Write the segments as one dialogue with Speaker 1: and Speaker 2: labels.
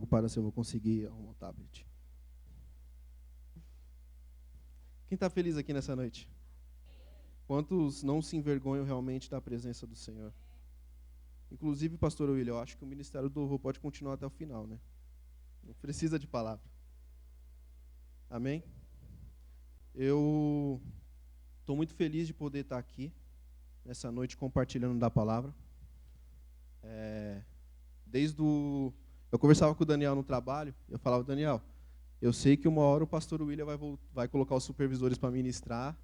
Speaker 1: Para se eu vou conseguir arrumar o tablet. Quem está feliz aqui nessa noite? Quantos não se envergonham realmente da presença do Senhor? Inclusive, pastor William, eu acho que o ministério do louvor pode continuar até o final, né? Não precisa de palavra. Amém? Eu estou muito feliz de poder estar aqui nessa noite compartilhando da palavra. Eu conversava com o Daniel no trabalho, eu falava, Daniel, eu sei que uma hora o pastor William vai colocar os supervisores para ministrar,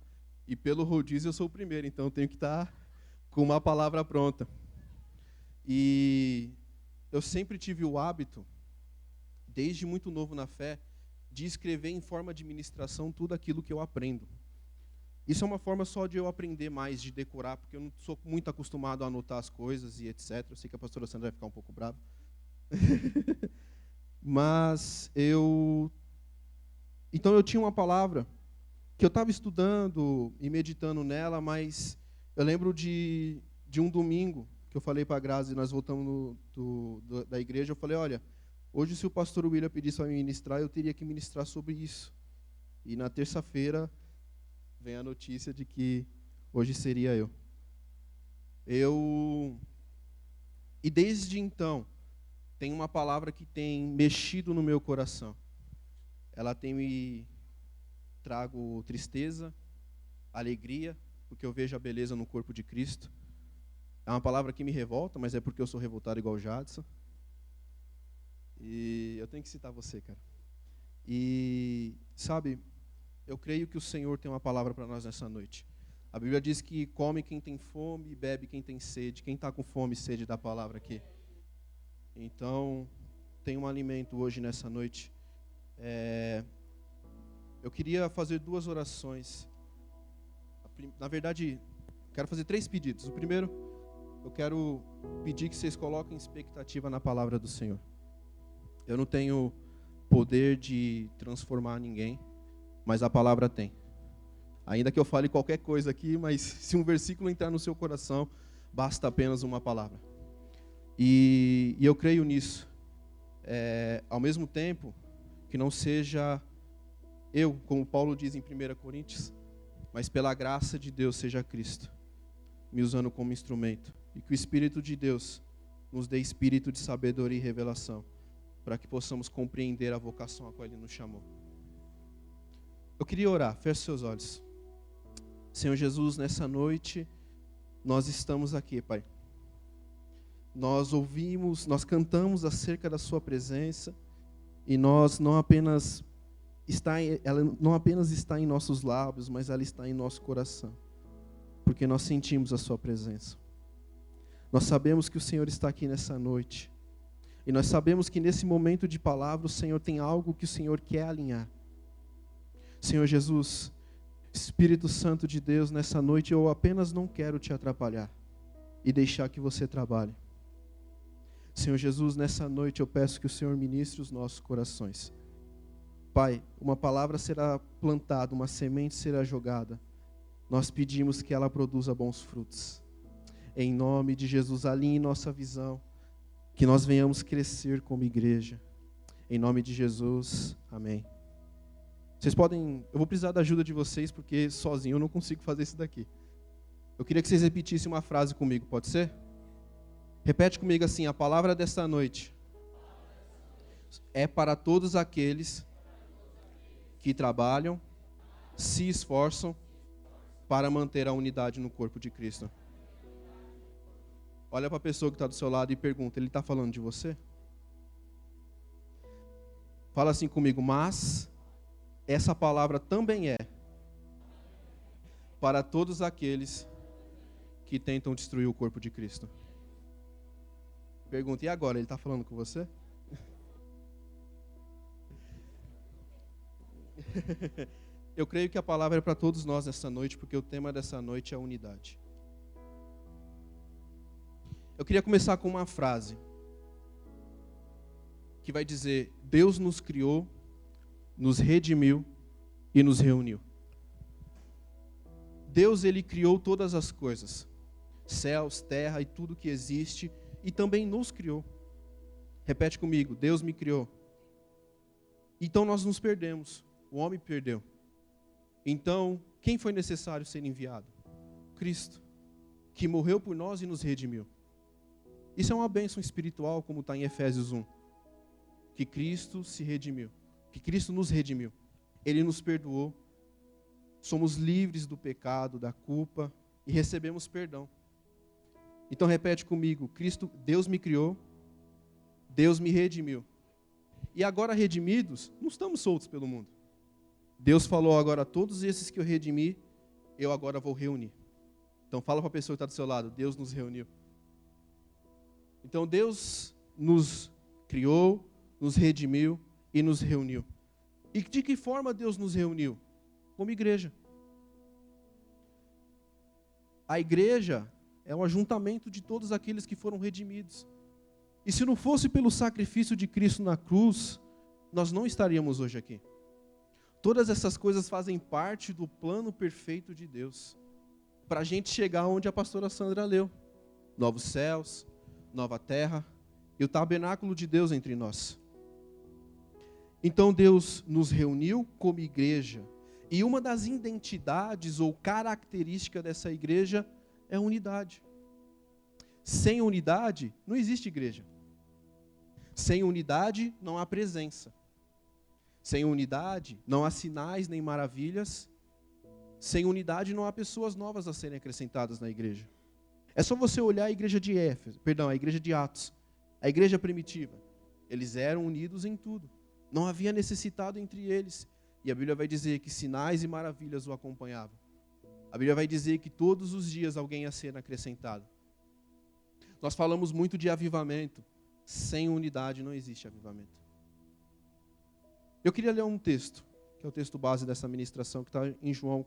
Speaker 1: e pelo rodízio eu sou o primeiro, então eu tenho que estar com uma palavra pronta. E eu sempre tive o hábito, desde muito novo na fé, de escrever em forma de ministração tudo aquilo que eu aprendo. Isso é uma forma só de eu aprender mais, de decorar, porque eu não sou muito acostumado a anotar as coisas e etc. Eu sei que a pastora Sandra vai ficar um pouco brava. Mas Então eu tinha uma palavra que eu estava estudando e meditando nela, mas eu lembro de um domingo que eu falei para a Grazi, e nós voltamos da igreja, eu falei, olha, hoje se o pastor William pedisse para me ministrar, eu teria que ministrar sobre isso. E na terça-feira vem a notícia de que hoje seria eu. E desde então, tem uma palavra que tem mexido no meu coração. Ela tem me trago tristeza, alegria, porque eu vejo a beleza no corpo de Cristo. É uma palavra que me revolta, mas é porque eu sou revoltado igual o Jadson. E eu tenho que citar você, cara. E, sabe, eu creio que o Senhor tem uma palavra para nós nessa noite. A Bíblia diz que come quem tem fome e bebe quem tem sede. Quem está com fome e sede da palavra aqui? Então, tem um alimento hoje nessa noite. Eu queria fazer 2 orações. Na verdade, quero fazer 3 pedidos. O primeiro, eu quero pedir que vocês coloquem expectativa na palavra do Senhor. Eu não tenho poder de transformar ninguém, mas a palavra tem. Ainda que eu fale qualquer coisa aqui, mas se um versículo entrar no seu coração, basta apenas uma palavra. E eu creio nisso. Ao mesmo tempo, que não seja eu, como Paulo diz em 1 Coríntios, mas pela graça de Deus seja Cristo, me usando como instrumento. E que o Espírito de Deus nos dê espírito de sabedoria e revelação, para que possamos compreender a vocação a qual Ele nos chamou. Eu queria orar, feche seus olhos. Senhor Jesus, nessa noite, nós estamos aqui, Pai. Nós ouvimos, nós cantamos acerca da Sua presença, e nós ela não apenas está em nossos lábios, mas ela está em nosso coração, porque nós sentimos a Sua presença. Nós sabemos que o Senhor está aqui nessa noite, e nós sabemos que nesse momento de palavra o Senhor tem algo que o Senhor quer alinhar. Senhor Jesus, Espírito Santo de Deus, nessa noite eu apenas não quero te atrapalhar e deixar que você trabalhe. Senhor Jesus, nessa noite eu peço que o Senhor ministre os nossos corações. Pai, uma palavra será plantada, uma semente será jogada. Nós pedimos que ela produza bons frutos. Em nome de Jesus, alinhe nossa visão, que nós venhamos crescer como igreja. Em nome de Jesus, amém. Eu vou precisar da ajuda de vocês, porque sozinho eu não consigo fazer isso daqui. Eu queria que vocês repetissem uma frase comigo, pode ser? Repete comigo assim, a palavra desta noite é para todos aqueles que trabalham, se esforçam para manter a unidade no corpo de Cristo. Olha para a pessoa que está do seu lado e pergunta, ele está falando de você? Fala assim comigo, mas essa palavra também é para todos aqueles que tentam destruir o corpo de Cristo. Pergunta, e agora? Ele está falando com você? Eu creio que a palavra é para todos nós nessa noite, porque o tema dessa noite é a unidade. Eu queria começar com uma frase que vai dizer, Deus nos criou, nos redimiu e nos reuniu. Deus, Ele criou todas as coisas, céus, terra e tudo que existe, e também nos criou. Repete comigo, Deus me criou. Então nós nos perdemos, o homem perdeu. Então, quem foi necessário ser enviado? Cristo, que morreu por nós e nos redimiu. Isso é uma bênção espiritual, como está em Efésios 1. Que Cristo se redimiu, que Cristo nos redimiu. Ele nos perdoou, somos livres do pecado, da culpa e recebemos perdão. Então repete comigo, Deus me criou, Deus me redimiu. E agora redimidos, não estamos soltos pelo mundo. Deus falou agora, todos esses que eu redimi, eu agora vou reunir. Então fala para a pessoa que está do seu lado, Deus nos reuniu. Então Deus nos criou, nos redimiu e nos reuniu. E de que forma Deus nos reuniu? Como igreja. A igreja é um ajuntamento de todos aqueles que foram redimidos. E se não fosse pelo sacrifício de Cristo na cruz, nós não estaríamos hoje aqui. Todas essas coisas fazem parte do plano perfeito de Deus, para a gente chegar onde a pastora Sandra leu. Novos céus, nova terra e o tabernáculo de Deus entre nós. Então Deus nos reuniu como igreja. E uma das identidades ou características dessa igreja é a unidade. Sem unidade, não existe igreja. Sem unidade, não há presença. Sem unidade, não há sinais nem maravilhas. Sem unidade, não há pessoas novas a serem acrescentadas na igreja. É só você olhar a igreja de a igreja de Atos, a igreja primitiva. Eles eram unidos em tudo. Não havia necessitado entre eles. E a Bíblia vai dizer que sinais e maravilhas o acompanhavam. A Bíblia vai dizer que todos os dias alguém ia ser acrescentado. Nós falamos muito de avivamento. Sem unidade não existe avivamento. Eu queria ler um texto, que é o texto base dessa ministração, que está em João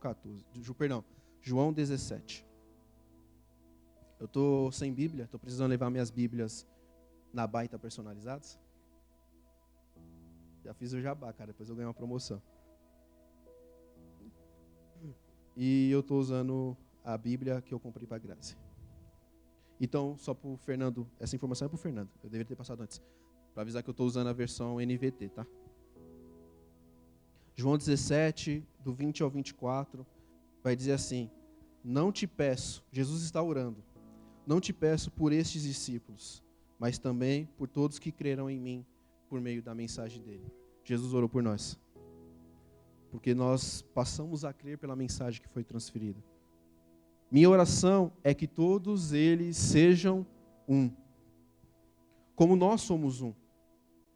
Speaker 1: 17. Eu estou sem Bíblia, estou precisando levar minhas Bíblias na Baita personalizadas. Já fiz o jabá, cara, depois eu ganhei uma promoção. E eu estou usando a Bíblia que eu comprei para a Grazi. Então, só para o Fernando, essa informação é para o Fernando, eu deveria ter passado antes, para avisar que eu estou usando a versão NVT, tá? João 17, do 20 ao 24, vai dizer assim, não te peço, Jesus está orando, não te peço por estes discípulos, mas também por todos que crerão em mim, por meio da mensagem dele. Jesus orou por nós, porque nós passamos a crer pela mensagem que foi transferida. Minha oração é que todos eles sejam um, como nós somos um,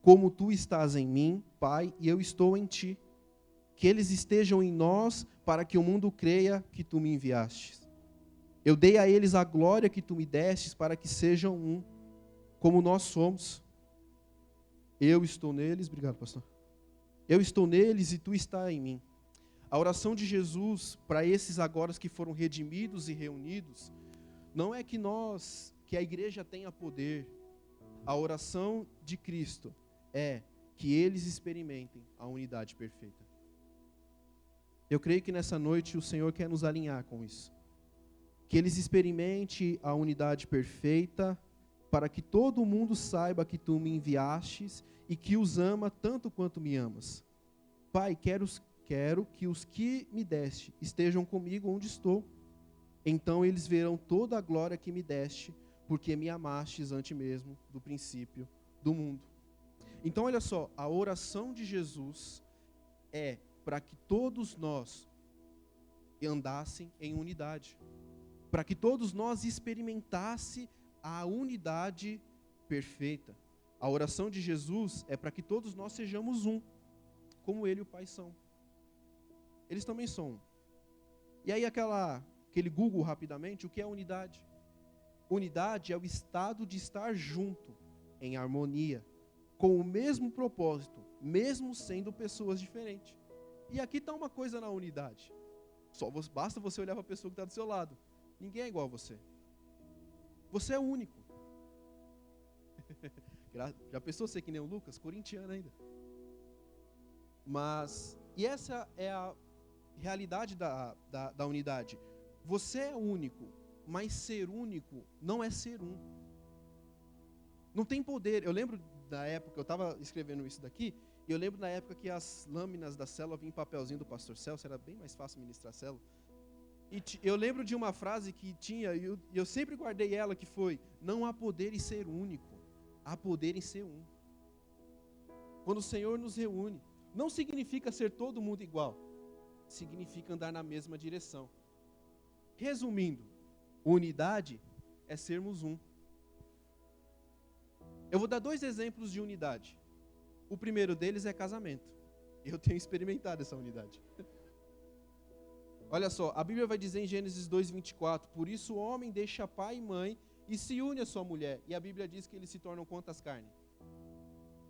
Speaker 1: como tu estás em mim, Pai, e eu estou em ti. Que eles estejam em nós, para que o mundo creia que tu me enviastes. Eu dei a eles a glória que tu me destes, para que sejam um, como nós somos. Eu estou neles, obrigado, pastor. Eu estou neles e tu estás em mim. A oração de Jesus para esses agora que foram redimidos e reunidos, não é que a igreja tenha poder. A oração de Cristo é que eles experimentem a unidade perfeita. Eu creio que nessa noite o Senhor quer nos alinhar com isso. Que eles experimentem a unidade perfeita, para que todo mundo saiba que tu me enviastes e que os ama tanto quanto me amas. Pai, quero que os que me deste estejam comigo onde estou. Então eles verão toda a glória que me deste, porque me amastes antes mesmo do princípio do mundo. Então olha só, a oração de Jesus é para que todos nós andassem em unidade, para que todos nós experimentassem a unidade perfeita. A oração de Jesus é para que todos nós sejamos um, como Ele e o Pai são. Eles também são um. E aí aquele Google rapidamente, o que é unidade? Unidade é o estado de estar junto, em harmonia, com o mesmo propósito, mesmo sendo pessoas diferentes. E aqui está uma coisa na unidade. Basta você olhar para a pessoa que está do seu lado. Ninguém é igual a você. Você é único. Já pensou ser que nem o Lucas? Corintiano ainda. E essa é a realidade da unidade. Você é único, mas ser único não é ser um. Não tem poder. Eu lembro da época, eu estava escrevendo isso daqui, e eu lembro na época que as lâminas da célula vinham em papelzinho do pastor Celso, era bem mais fácil ministrar a célula. E eu lembro de uma frase que tinha, e eu sempre guardei ela, que foi: não há poder em ser único, há poder em ser um. Quando o Senhor nos reúne, não significa ser todo mundo igual, significa andar na mesma direção. Resumindo, unidade é sermos um. Eu vou dar 2 exemplos de unidade. O primeiro deles é casamento. Eu tenho experimentado essa unidade. Olha só, a Bíblia vai dizer em Gênesis 2:24, por isso o homem deixa pai e mãe e se une à sua mulher. E a Bíblia diz que eles se tornam quantas carnes?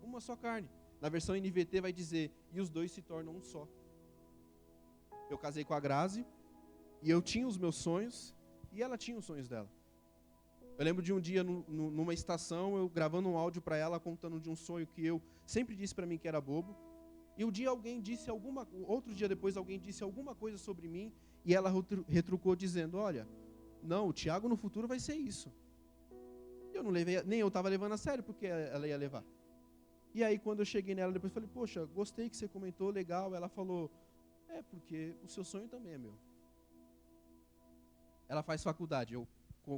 Speaker 1: Uma só carne. Na versão NVT vai dizer, e os dois se tornam um só. Eu casei com a Grazi, e eu tinha os meus sonhos, e ela tinha os sonhos dela. Eu lembro de um dia, numa estação, eu gravando um áudio para ela, contando de um sonho que eu sempre disse para mim que era bobo. E outro dia depois alguém disse alguma coisa sobre mim, e ela retrucou dizendo, olha, não, o Tiago no futuro vai ser isso. Eu não levei, nem eu estava levando a sério, porque ela ia levar. E aí quando eu cheguei nela depois, falei, poxa, gostei que você comentou, legal. Ela falou, porque o seu sonho também é meu. Ela faz faculdade, eu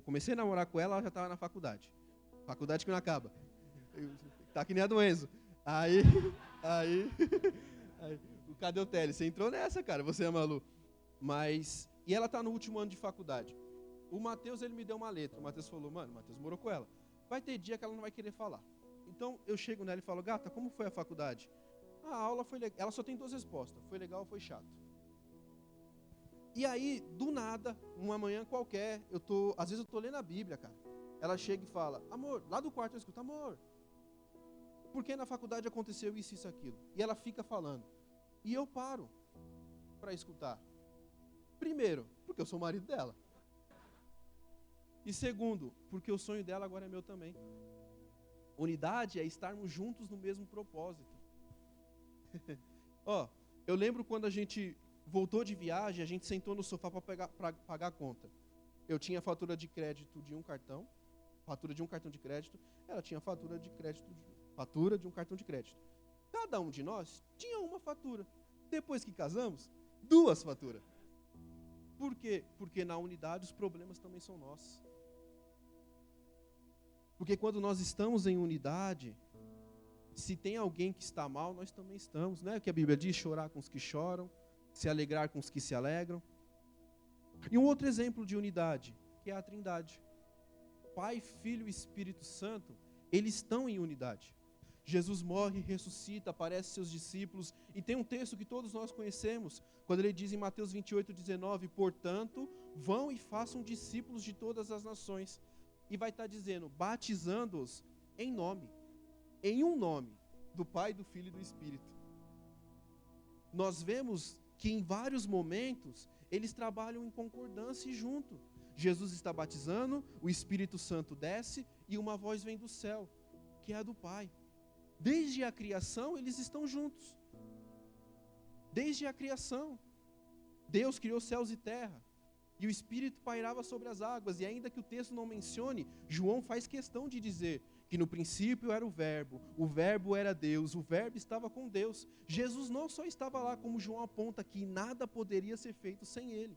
Speaker 1: comecei a namorar com ela já estava na faculdade. Faculdade que não acaba. Tá que nem a do Enzo. Aí, cadê o Tele? Você entrou nessa, cara, você é maluco. E ela tá no último ano de faculdade. O Matheus, ele me deu uma letra. O Matheus falou, mano, o Matheus morou com ela. Vai ter dia que ela não vai querer falar. Então, eu chego nela e falo, gata, como foi a faculdade? A aula foi legal. Ela só tem 2 respostas. Foi legal ou foi chato? E aí, do nada, uma manhã qualquer, às vezes eu tô lendo a Bíblia, cara. Ela chega e fala, amor, lá do quarto eu escuto, amor, por que na faculdade aconteceu isso, isso, aquilo? E ela fica falando. E eu paro para escutar. Primeiro, porque eu sou o marido dela. E segundo, porque o sonho dela agora é meu também. Unidade é estarmos juntos no mesmo propósito. Eu lembro quando a gente voltou de viagem, a gente sentou no sofá para pagar a conta. Eu tinha fatura de crédito de um cartão de crédito, ela tinha fatura de um cartão de crédito. Cada um de nós tinha uma fatura. Depois que casamos, 2 faturas. Por quê? Porque na unidade os problemas também são nossos. Porque quando nós estamos em unidade, se tem alguém que está mal, nós também estamos, né? O que a Bíblia diz, chorar com os que choram, se alegrar com os que se alegram. E um outro exemplo de unidade, que é a Trindade. Pai, Filho e Espírito Santo, eles estão em unidade. Jesus morre, ressuscita, aparece aos seus discípulos, e tem um texto que todos nós conhecemos, quando ele diz em Mateus 28:19, portanto, vão e façam discípulos de todas as nações, e vai estar dizendo, batizando-os em um nome, do Pai, do Filho e do Espírito. Nós vemos que em vários momentos, eles trabalham em concordância e junto. Jesus está batizando, o Espírito Santo desce, e uma voz vem do céu, que é a do Pai. Desde a criação, eles estão juntos. Desde a criação. Deus criou céus e terra. E o Espírito pairava sobre as águas. E ainda que o texto não mencione, João faz questão de dizer que no princípio era o Verbo era Deus, o Verbo estava com Deus. Jesus não só estava lá, como João aponta, que nada poderia ser feito sem Ele.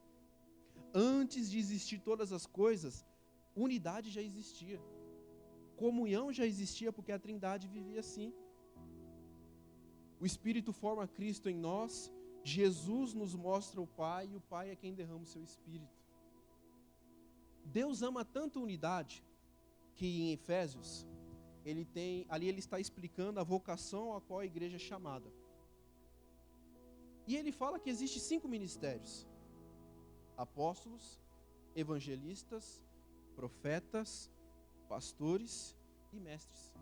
Speaker 1: Antes de existir todas as coisas, unidade já existia. Comunhão já existia, porque a Trindade vivia assim. O Espírito forma Cristo em nós, Jesus nos mostra o Pai, e o Pai é quem derrama o seu Espírito. Deus ama tanto a unidade, que em Efésios, ali ele está explicando a vocação a qual a igreja é chamada. E ele fala que existem 5 ministérios: apóstolos, evangelistas, profetas, pastores e mestres.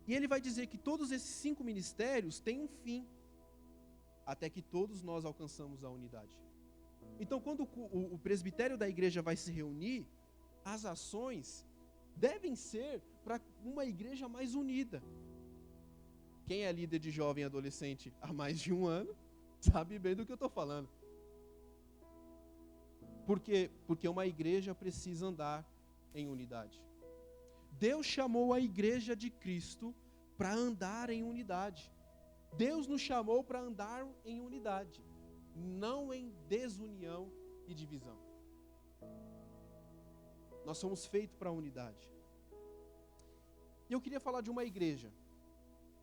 Speaker 1: E ele vai dizer que todos esses 5 ministérios têm um fim, até que todos nós alcançamos a unidade. Então, quando o presbitério da igreja vai se reunir, as ações devem ser para uma igreja mais unida. Quem é líder de jovem e adolescente há mais de um ano, sabe bem do que eu estou falando. Por quê? Porque uma igreja precisa andar em unidade. Deus chamou a igreja de Cristo para andar em unidade. Deus nos chamou para andar em unidade, não em desunião e divisão. Nós somos feitos para a unidade. E eu queria falar de uma igreja,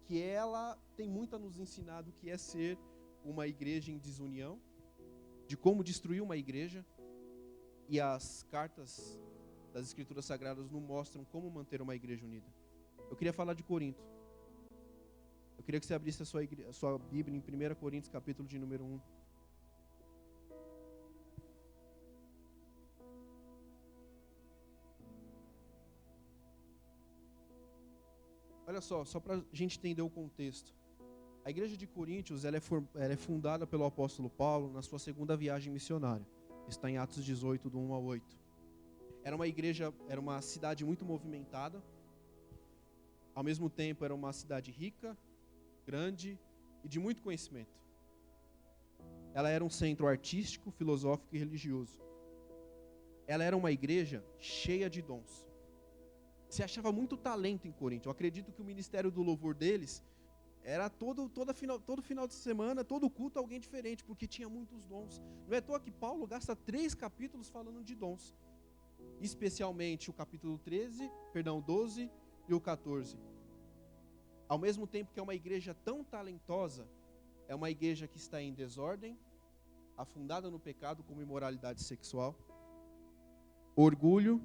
Speaker 1: que ela tem muito a nos ensinar do que é ser uma igreja em desunião, de como destruir uma igreja, e as cartas das Escrituras Sagradas nos mostram como manter uma igreja unida. Eu queria falar de Corinto. Eu queria que você abrisse a sua Bíblia em 1 Coríntios, capítulo de número 1. Olha só para a gente entender o contexto. A igreja de Coríntios ela é fundada pelo apóstolo Paulo na sua segunda viagem missionária. Está em Atos 18, do 1 ao 8. Era uma cidade muito movimentada. Ao mesmo tempo, era uma cidade rica, grande e de muito conhecimento. Ela era um centro artístico, filosófico e religioso. Ela era uma igreja cheia de dons. Se achava muito talento em Corinto. Eu acredito que o ministério do louvor deles era todo final de semana, todo culto alguém diferente, porque tinha muitos dons. Não é à toa que Paulo gasta 3 capítulos falando de dons. Especialmente o capítulo 12 e o 14. Ao mesmo tempo que é uma igreja tão talentosa, é uma igreja que está em desordem, afundada no pecado como imoralidade sexual, orgulho,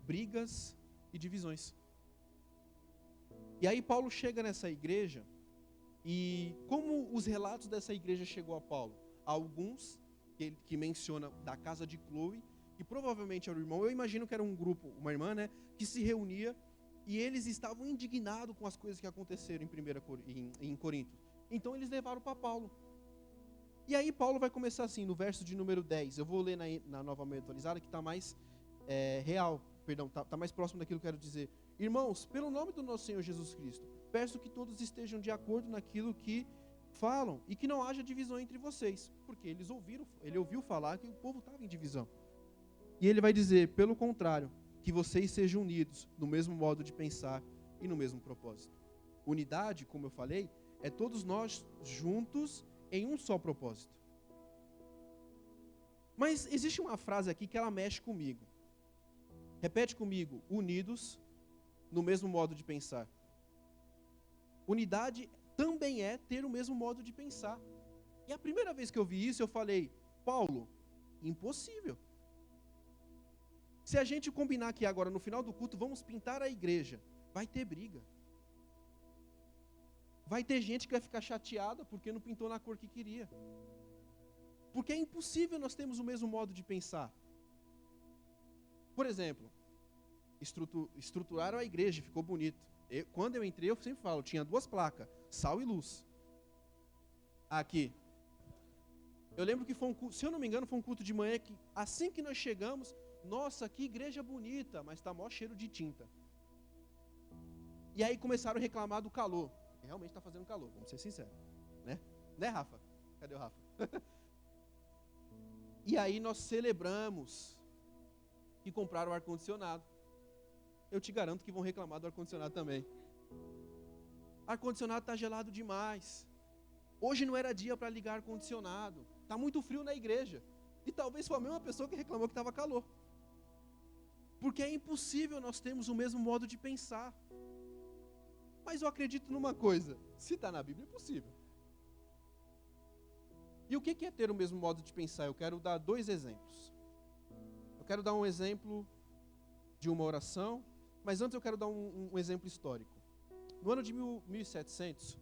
Speaker 1: brigas e divisões. E aí Paulo chega nessa igreja, e como os relatos dessa igreja chegou a Paulo? Alguns que menciona da casa de Cloe, que provavelmente era o irmão, eu imagino que era um grupo, uma irmã, né, que se reunia, e eles estavam indignados com as coisas que aconteceram em Corinto. Então eles levaram para Paulo. E aí Paulo vai começar assim, no verso de número 10. Eu vou ler na Nova Almeida Atualizada, que está mais está mais próximo daquilo que eu quero dizer. Irmãos, pelo nome do nosso Senhor Jesus Cristo, peço que todos estejam de acordo naquilo que falam e que não haja divisão entre vocês, porque ele ouviu falar que o povo estava em divisão. E ele vai dizer, pelo contrário, que vocês sejam unidos no mesmo modo de pensar e no mesmo propósito. Unidade, como eu falei, é todos nós juntos em um só propósito. Mas existe uma frase aqui que ela mexe comigo. Repete comigo, unidos no mesmo modo de pensar. Unidade também é ter o mesmo modo de pensar. E a primeira vez que eu vi isso, eu falei, Paulo, impossível. Se a gente combinar aqui agora, no final do culto, vamos pintar a igreja, vai ter briga. Vai ter gente que vai ficar chateada porque não pintou na cor que queria. Porque é impossível nós termos o mesmo modo de pensar. Por exemplo, estruturaram a igreja, ficou bonito. Quando eu entrei, eu sempre falo, tinha 2 placas, sal e luz. Aqui. Eu lembro que foi um culto, se eu não me engano, foi um culto de manhã que, assim que nós chegamos, nossa, que igreja bonita, mas está maior cheiro de tinta. E aí começaram a reclamar do calor. Realmente está fazendo calor, vamos ser sinceros. Né, Rafa? Cadê o Rafa? E aí nós celebramos que compraram o ar-condicionado. Eu te garanto que vão reclamar do ar-condicionado também. Ar-condicionado está gelado demais. Hoje não era dia para ligar ar-condicionado. Está muito frio na igreja. E talvez foi a mesma pessoa que reclamou que estava calor. Porque é impossível nós termos o mesmo modo de pensar. Mas eu acredito numa coisa. Se está na Bíblia, é possível. E o que é ter o mesmo modo de pensar? Eu quero dar 2 exemplos. Eu quero dar um exemplo de uma oração, mas antes eu quero dar um exemplo histórico. No ano de 1700,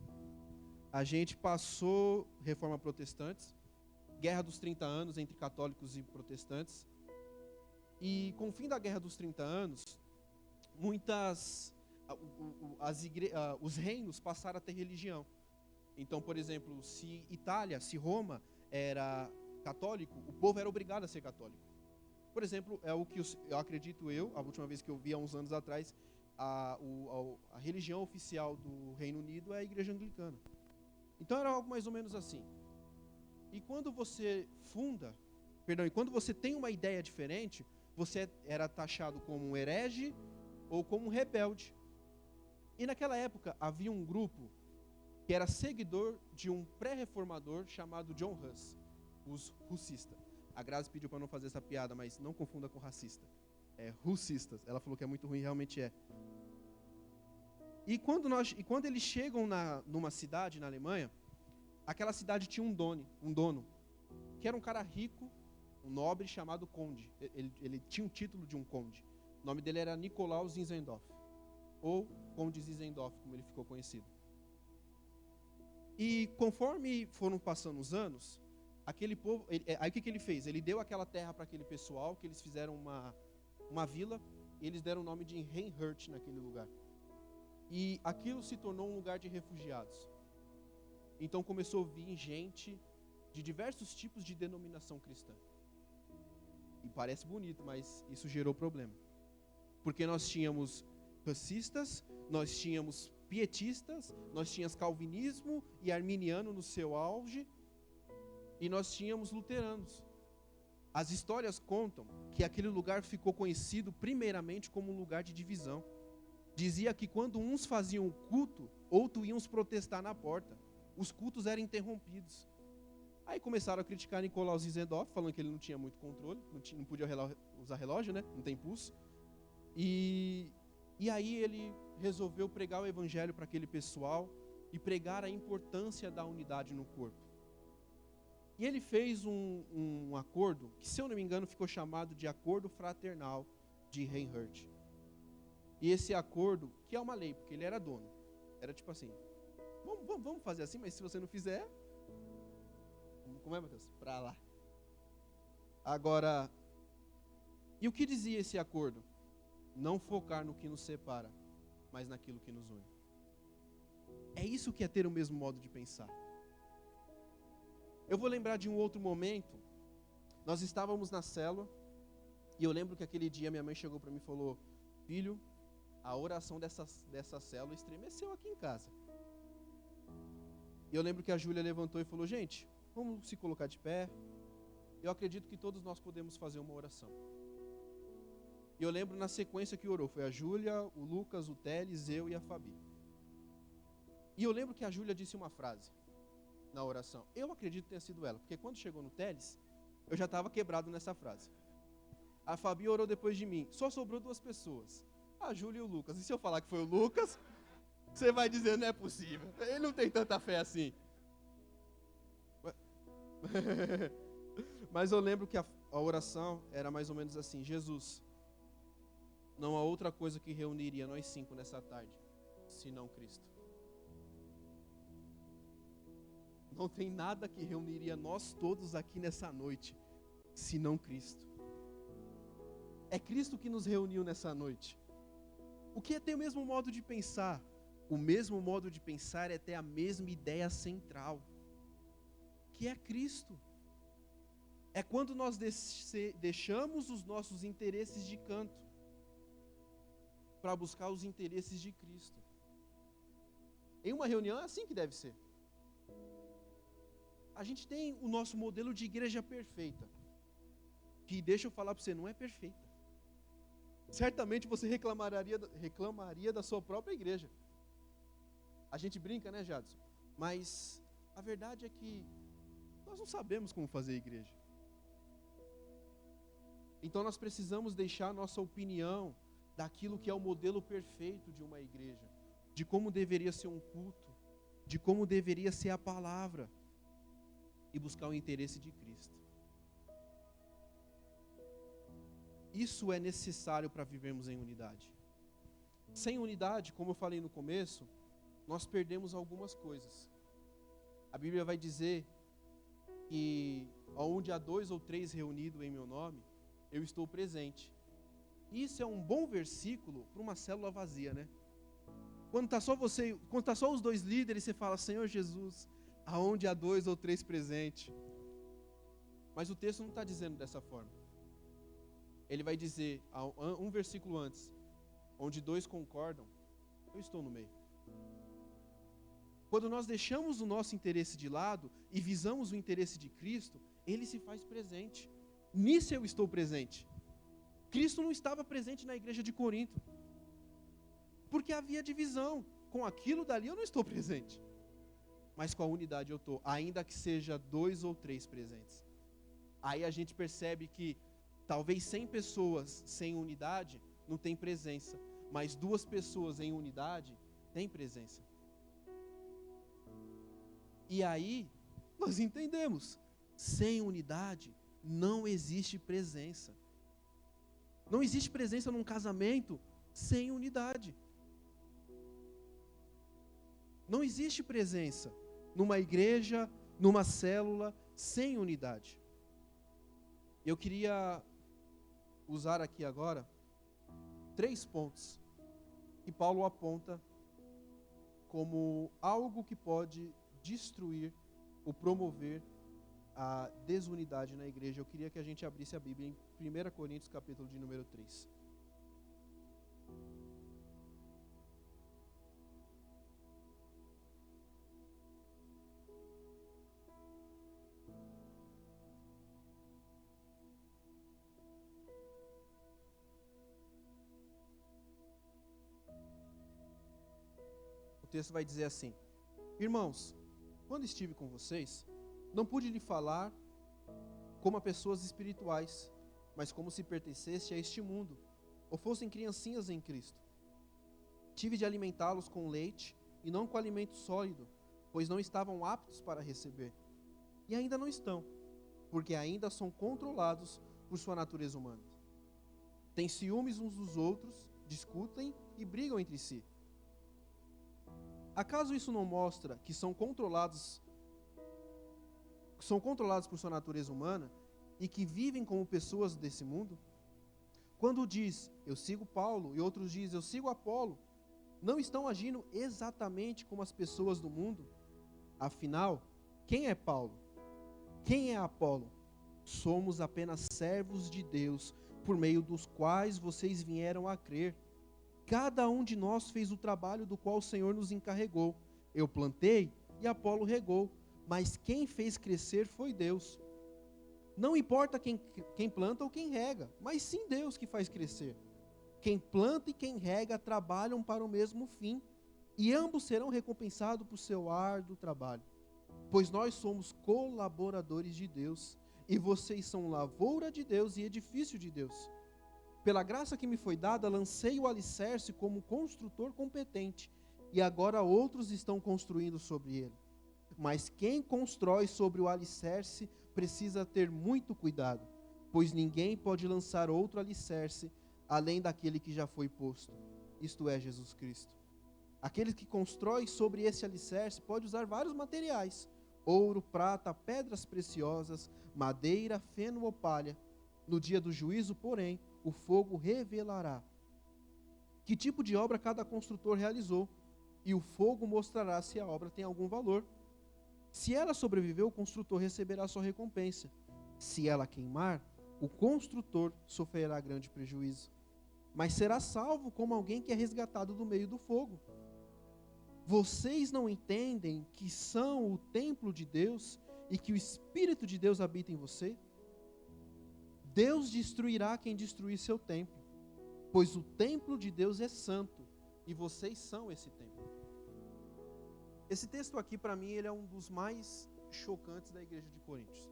Speaker 1: a gente passou Reforma Protestante, Guerra dos 30 anos entre católicos e protestantes. E com o fim da Guerra dos 30 anos, os reinos passaram a ter religião. Então, por exemplo, se Roma era católico, o povo era obrigado a ser católico. Por exemplo, é o que eu acredito a última vez que eu vi há uns anos atrás, a religião oficial do Reino Unido é a Igreja Anglicana. Então era algo mais ou menos assim. E quando você quando você tem uma ideia diferente, você era taxado como um herege ou como um rebelde. E naquela época havia um grupo que era seguidor de um pré-reformador chamado John Huss, os russistas. A Grazi pediu para não fazer essa piada, mas não confunda com racista. É russistas. Ela falou que é muito ruim, realmente é. E quando eles chegam numa cidade na Alemanha, aquela cidade tinha um dono, que era um cara rico, um nobre chamado conde. Ele tinha um título de um conde. O nome dele era Nikolaus Zinzendorf, ou Conde Zinzendorf, como ele ficou conhecido. E conforme foram passando os anos, aquele povo, aí o que ele fez? Ele deu aquela terra para aquele pessoal, que eles fizeram uma vila, e eles deram o nome de Reinhert naquele lugar. E aquilo se tornou um lugar de refugiados. Então começou a vir gente de diversos tipos de denominação cristã. E parece bonito, mas isso gerou problema. Porque nós tínhamos racistas, nós tínhamos pietistas, nós tínhamos calvinismo e arminiano no seu auge, e nós tínhamos luteranos. As histórias contam que aquele lugar ficou conhecido primeiramente como um lugar de divisão. Dizia que quando uns faziam o culto, outros iam protestar na porta. Os cultos eram interrompidos. Aí começaram a criticar Nikolaus Zinzendorf, falando que ele não tinha muito controle, não podia usar relógio, né? Não tem pulso. E aí ele resolveu pregar o evangelho para aquele pessoal e pregar a importância da unidade no corpo. E ele fez um acordo, que se eu não me engano ficou chamado de Acordo Fraternal de Reinhert. E esse acordo, que é uma lei, porque ele era dono, era tipo assim, vamos fazer assim, mas se você não fizer, como é, Matheus? Para lá. Agora, e o que dizia esse acordo? Não focar no que nos separa, mas naquilo que nos une. É isso que é ter o mesmo modo de pensar. Eu vou lembrar de um outro momento. Nós estávamos na célula, e eu lembro que aquele dia minha mãe chegou para mim e falou: filho, a oração dessa célula estremeceu aqui em casa. E eu lembro que a Júlia levantou e falou: gente, vamos se colocar de pé. Eu acredito que todos nós podemos fazer uma oração. E eu lembro na sequência que orou, foi a Júlia, o Lucas, o Teles, eu e a Fabi. E eu lembro que a Júlia disse uma frase na oração. Eu acredito que tenha sido ela, porque quando chegou no Teles, eu já estava quebrado nessa frase. A Fabi orou depois de mim. Só sobrou 2 pessoas, a Júlia e o Lucas. E se eu falar que foi o Lucas, você vai dizer, não é possível. Ele não tem tanta fé assim. Mas eu lembro que a oração era mais ou menos assim: Jesus, não há outra coisa que reuniria nós 5 nessa tarde, senão Cristo. Não tem nada que reuniria nós todos aqui nessa noite, senão Cristo. É Cristo que nos reuniu nessa noite. O que é ter o mesmo modo de pensar? O mesmo modo de pensar é ter a mesma ideia central, que é Cristo. É quando nós deixamos os nossos interesses de canto para buscar os interesses de Cristo. Em uma reunião é assim que deve ser. A gente tem o nosso modelo de igreja perfeita, que, deixa eu falar para você, não é perfeita. Certamente você reclamaria da sua própria igreja. A gente brinca, né, Jadson? Mas a verdade é que nós não sabemos como fazer igreja. Então nós precisamos deixar a nossa opinião daquilo que é o modelo perfeito de uma igreja, de como deveria ser um culto, de como deveria ser a palavra, e buscar o interesse de Cristo. Isso é necessário para vivermos em unidade. Sem unidade, como eu falei no começo, nós perdemos algumas coisas. A Bíblia vai dizer que onde há 2 ou 3 reunidos em meu nome, eu estou presente. Isso é um bom versículo para uma célula vazia, né? Quando está só você, quando está só os 2 líderes, você fala: Senhor Jesus, aonde há 2 ou 3 presentes. Mas o texto não está dizendo dessa forma. Ele vai dizer, um versículo antes: onde 2 concordam, eu estou no meio. Quando nós deixamos o nosso interesse de lado e visamos o interesse de Cristo, Ele se faz presente. Nisso eu estou presente. Cristo não estava presente na igreja de Corinto. Porque havia divisão. Com aquilo dali eu não estou presente. Mas com a unidade eu estou, ainda que seja 2 ou 3 presentes. Aí a gente percebe que talvez 100 pessoas sem unidade não tem presença, mas 2 pessoas em unidade tem presença. E aí nós entendemos, sem unidade não existe presença. Não existe presença num casamento sem unidade. Não existe presença numa igreja, numa célula, sem unidade. Eu queria usar aqui agora 3 pontos que Paulo aponta como algo que pode destruir ou promover a desunidade na igreja. Eu queria que a gente abrisse a Bíblia em 1 Coríntios, capítulo de número 3. O texto vai dizer assim: irmãos, quando estive com vocês, não pude lhe falar como a pessoas espirituais, mas como se pertencesse a este mundo, ou fossem criancinhas em Cristo. Tive de alimentá-los com leite e não com alimento sólido, pois não estavam aptos para receber. E ainda não estão, porque ainda são controlados por sua natureza humana. Têm ciúmes uns dos outros, discutem e brigam entre si. Acaso isso não mostra que são controlados por sua natureza humana e que vivem como pessoas desse mundo? Quando diz, eu sigo Paulo, e outros dizem, eu sigo Apolo, não estão agindo exatamente como as pessoas do mundo? Afinal, quem é Paulo? Quem é Apolo? Somos apenas servos de Deus, por meio dos quais vocês vieram a crer. Cada um de nós fez o trabalho do qual o Senhor nos encarregou. Eu plantei e Apolo regou, mas quem fez crescer foi Deus. Não importa quem planta ou quem rega, mas sim Deus que faz crescer. Quem planta e quem rega trabalham para o mesmo fim, e ambos serão recompensados por seu árduo trabalho. Pois nós somos colaboradores de Deus, e vocês são lavoura de Deus e edifício de Deus. Pela graça que me foi dada, lancei o alicerce como construtor competente, e agora outros estão construindo sobre ele. Mas quem constrói sobre o alicerce precisa ter muito cuidado, pois ninguém pode lançar outro alicerce além daquele que já foi posto, isto é, Jesus Cristo. Aquele que constrói sobre esse alicerce pode usar vários materiais: ouro, prata, pedras preciosas, madeira, feno ou palha. No dia do juízo, porém, o fogo revelará que tipo de obra cada construtor realizou, e o fogo mostrará se a obra tem algum valor. Se ela sobreviveu, o construtor receberá sua recompensa. Se ela queimar, o construtor sofrerá grande prejuízo, mas será salvo como alguém que é resgatado do meio do fogo. Vocês não entendem que são o templo de Deus e que o Espírito de Deus habita em você? Deus destruirá quem destruir seu templo, pois o templo de Deus é santo e vocês são esse templo. Esse texto aqui, para mim, ele é um dos mais chocantes da igreja de Coríntios.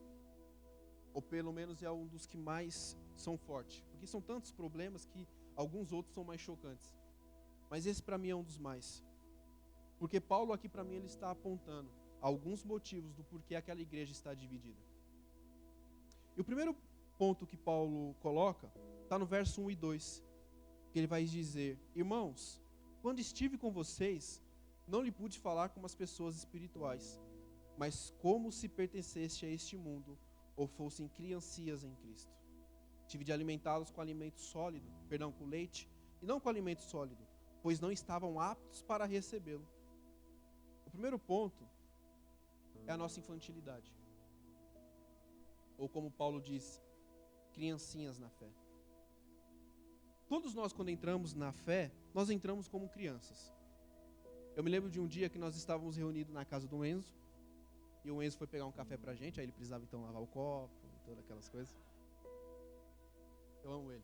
Speaker 1: Ou pelo menos é um dos que mais são fortes. Porque são tantos problemas que alguns outros são mais chocantes. Mas esse para mim é um dos mais. Porque Paulo aqui para mim ele está apontando alguns motivos do porquê aquela igreja está dividida. E o primeiro ponto que Paulo coloca está no verso 1 e 2. Que ele vai dizer: irmãos, quando estive com vocês, não lhe pude falar como as pessoas espirituais, mas como se pertencesse a este mundo, ou fossem criancinhas em Cristo. Tive de alimentá-los com com leite, e não com alimento sólido, pois não estavam aptos para recebê-lo. O primeiro ponto é a nossa infantilidade. Ou como Paulo diz, criancinhas na fé. Todos nós, quando entramos na fé, nós entramos como crianças. Eu me lembro de um dia que nós estávamos reunidos na casa do Enzo, e o Enzo foi pegar um café pra gente, aí ele precisava então lavar o copo, todas aquelas coisas. Eu amo ele.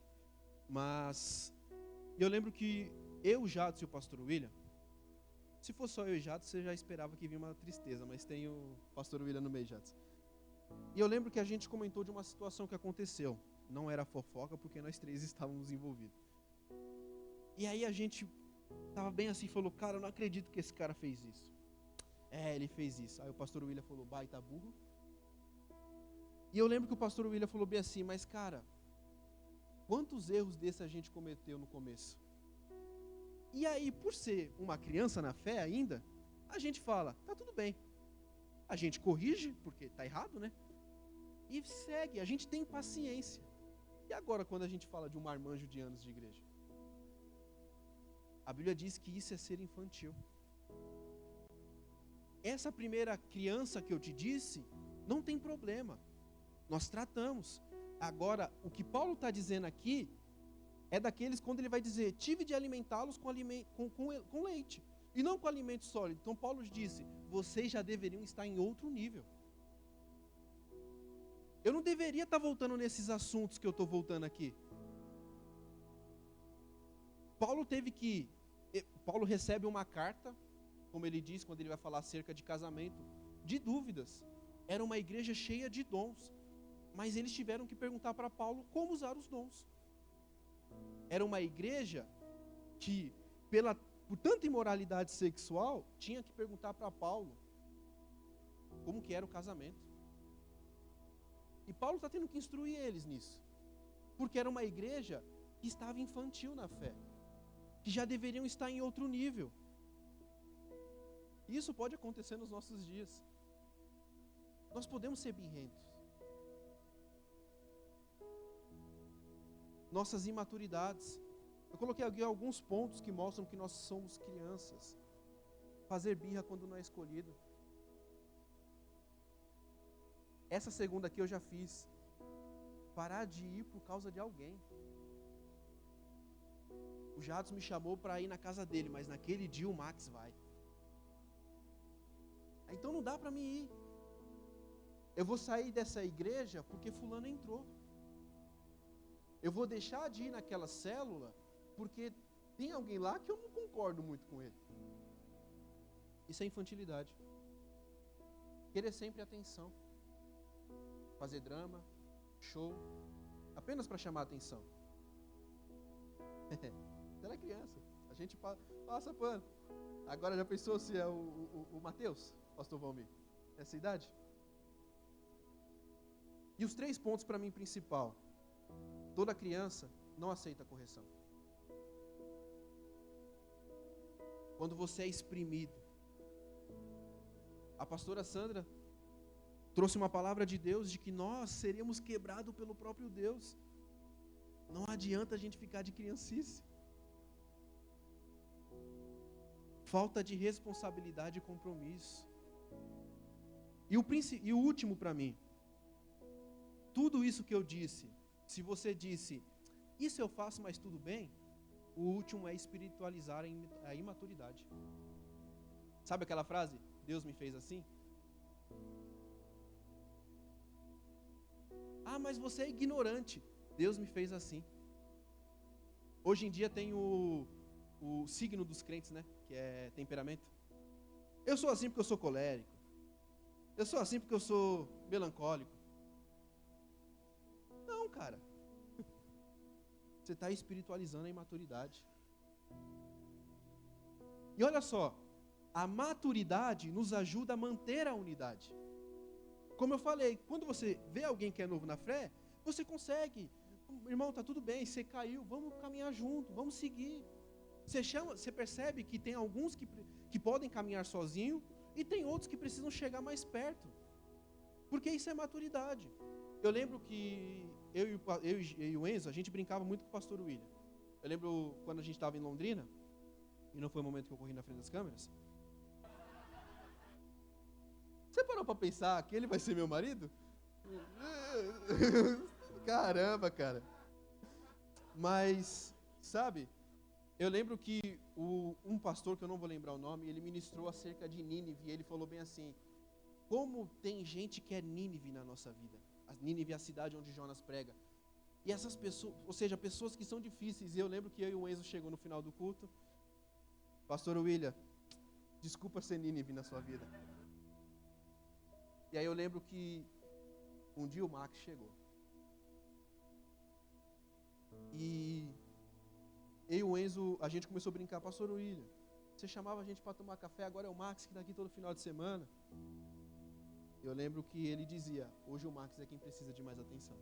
Speaker 1: Mas eu lembro que eu, o Jadson e o pastor William, se fosse só eu e Jadson, você já esperava que vinha uma tristeza, mas tem o pastor William no meio, Jadson. E eu lembro que a gente comentou de uma situação que aconteceu. Não era fofoca, porque nós três estávamos envolvidos. E aí a gente estava bem assim, falou, cara, eu não acredito que esse cara fez isso. Ele fez isso. Aí o pastor William falou, baita burro. E eu lembro que o pastor William falou bem assim, mas cara, quantos erros desses a gente cometeu no começo? E aí, por ser uma criança na fé ainda, a gente fala, tá tudo bem. A gente corrige, porque tá errado, né? E segue, a gente tem paciência. E agora, quando a gente fala de um marmanjo de anos de igreja? A Bíblia diz que isso é ser infantil. Essa primeira criança que eu te disse, não tem problema. Nós tratamos. Agora, o que Paulo está dizendo aqui é daqueles quando ele vai dizer, tive de alimentá-los com leite, e não com alimento sólido. Então Paulo disse, vocês já deveriam estar em outro nível. Eu não deveria estar voltando nesses assuntos que eu estou voltando aqui. Paulo recebe uma carta, como ele diz quando ele vai falar acerca de casamento, de dúvidas. Era uma igreja cheia de dons, mas eles tiveram que perguntar para Paulo como usar os dons. Era uma igreja que, por tanta imoralidade sexual, tinha que perguntar para Paulo como que era o casamento. E Paulo está tendo que instruir eles nisso, porque era uma igreja que estava infantil na fé, que já deveriam estar em outro nível. Isso pode acontecer nos nossos dias. Nós podemos ser birrentos. Nossas imaturidades. Eu coloquei aqui alguns pontos que mostram que nós somos crianças. Fazer birra quando não é escolhido. Essa segunda aqui eu já fiz. Parar de ir por causa de alguém. O Jadson me chamou para ir na casa dele, mas naquele dia o Max vai. Então não dá para mim ir. Eu vou sair dessa igreja porque fulano entrou. Eu vou deixar de ir naquela célula porque tem alguém lá que eu não concordo muito com ele. Isso é infantilidade. Querer sempre atenção. Fazer drama, show, apenas para chamar a atenção. Ela é criança, a gente passa pano. Agora já pensou se é o Mateus, pastor Valmir? Essa idade? E os 3 pontos para mim principal. Toda criança não aceita correção. Quando você é exprimido. A pastora Sandra trouxe uma palavra de Deus de que nós seríamos quebrados pelo próprio Deus. Não adianta a gente ficar de criancice. Falta de responsabilidade e compromisso. E o último para mim. Tudo isso que eu disse, se você disse, isso eu faço, mas tudo bem, o último é espiritualizar a imaturidade. Sabe aquela frase? Deus me fez assim? Ah, mas você é ignorante. Deus me fez assim. Hoje em dia tem o signo dos crentes, né? Que é temperamento. Eu sou assim porque eu sou colérico. Eu sou assim porque eu sou melancólico. Não, cara. Você está espiritualizando a imaturidade. E olha só, a maturidade nos ajuda a manter a unidade. Como eu falei, quando você vê alguém que é novo na fé, você consegue. Irmão, tá tudo bem, você caiu, vamos caminhar junto, vamos seguir. Você percebe que tem alguns que podem caminhar sozinho e tem outros que precisam chegar mais perto. Porque isso é maturidade. Eu lembro que eu e o Enzo, a gente brincava muito com o pastor William. Eu lembro quando a gente estava em Londrina, e não foi o momento que eu corri na frente das câmeras. Você parou para pensar que ele vai ser meu marido? Caramba, cara. Mas, sabe, eu lembro que um pastor, que eu não vou lembrar o nome, ele ministrou acerca de Nínive, e ele falou bem assim, como tem gente que é Nínive na nossa vida. A Nínive é a cidade onde Jonas prega. E essas pessoas, ou seja, pessoas que são difíceis. E eu lembro que eu e o Enzo chegou no final do culto, Pastor William, desculpa ser Nínive na sua vida. E aí eu lembro que um dia o Max chegou. E eu e o Enzo, a gente começou a brincar, Pastor William, você chamava a gente para tomar café, agora é o Max que está aqui todo final de semana. Eu lembro que ele dizia, hoje o Max é quem precisa de mais atenção.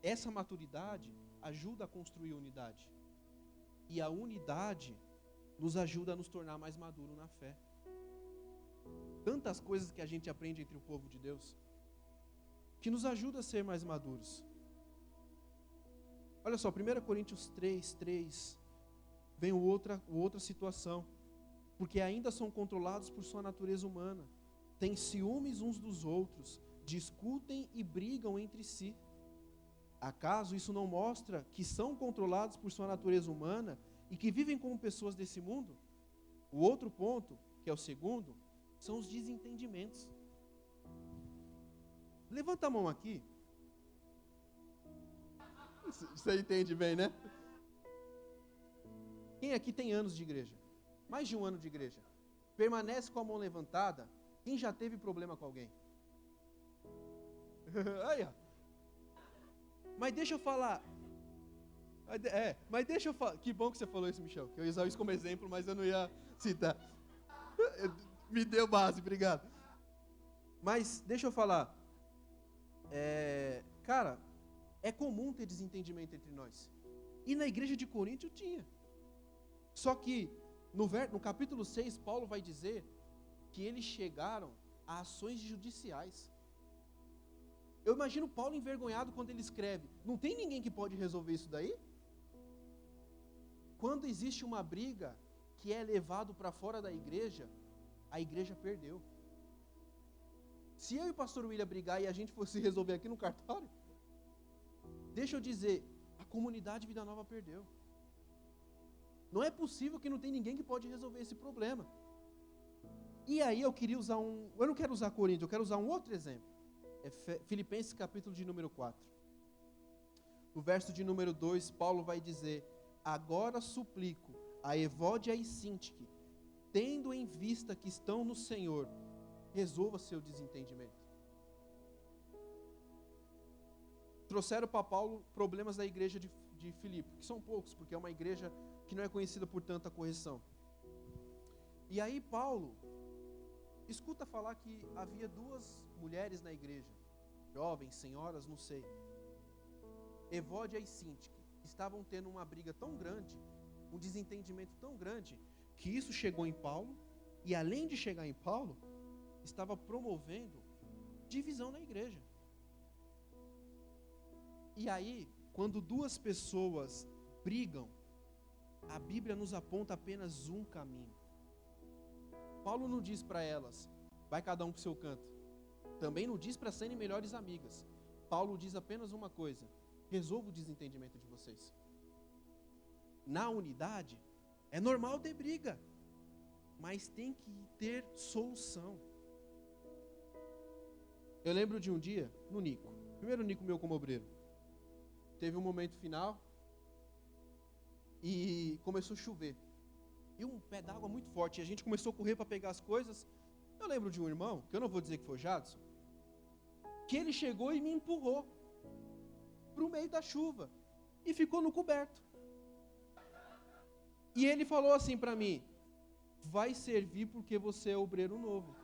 Speaker 1: Essa maturidade ajuda a construir unidade. E a unidade nos ajuda a nos tornar mais maduros na fé. Tantas coisas que a gente aprende entre o povo de Deus, que nos ajuda a ser mais maduros. Olha só, 1 Coríntios 3, vem outra situação. Porque ainda são controlados por sua natureza humana. Têm ciúmes uns dos outros, discutem e brigam entre si. Acaso isso não mostra que são controlados por sua natureza humana e que vivem como pessoas desse mundo? O outro ponto, que é o segundo, são os desentendimentos. Levanta a mão aqui. Você entende bem, né? Quem aqui tem anos de igreja? Mais de um ano de igreja. Permanece com a mão levantada. Quem já teve problema com alguém? Aí, ó. Mas deixa eu falar. Mas deixa eu falar. Que bom que você falou isso, Michel. Que eu ia usar isso como exemplo, mas eu não ia citar. Me deu base, obrigado. Mas deixa eu falar. Cara, é comum ter desentendimento entre nós. E na igreja de Corinto tinha. Só que no capítulo 6, Paulo vai dizer que eles chegaram a ações judiciais. Eu imagino Paulo envergonhado quando ele escreve, não tem ninguém que pode resolver isso daí? Quando existe uma briga que é levado para fora da igreja, a igreja perdeu. Se eu e o pastor William brigar e a gente fosse resolver aqui no cartório, deixa eu dizer, a comunidade Vida Nova perdeu. Não é possível que não tem ninguém que pode resolver esse problema. E aí eu queria usar eu não quero usar Coríntios, eu quero usar um outro exemplo. É Filipenses capítulo de número 4. No verso de número 2, Paulo vai dizer, agora suplico a Evódia e Sintique, tendo em vista que estão no Senhor, resolva seu desentendimento. Trouxeram para Paulo problemas da igreja de Filipe, que são poucos, porque é uma igreja que não é conhecida por tanta correção. E aí Paulo escuta falar que havia duas mulheres na igreja, jovens, senhoras, não sei, Evódia e Sintique, que estavam tendo uma briga tão grande, um desentendimento tão grande, que isso chegou em Paulo, e além de chegar em Paulo, estava promovendo divisão na igreja. E aí, quando duas pessoas brigam, a Bíblia nos aponta apenas um caminho. Paulo não diz para elas, vai cada um para o seu canto. Também não diz para serem melhores amigas. Paulo diz apenas uma coisa, resolva o desentendimento de vocês. Na unidade, é normal ter briga, mas tem que ter solução. Eu lembro de um dia, no Nico, primeiro Nico meu como obreiro, teve um momento final e começou a chover. E um pé d'água muito forte. E a gente começou a correr para pegar as coisas. Eu lembro de um irmão, que eu não vou dizer que foi o Jadson, que ele chegou e me empurrou para o meio da chuva e ficou no coberto. E ele falou assim para mim, vai servir porque você é obreiro novo.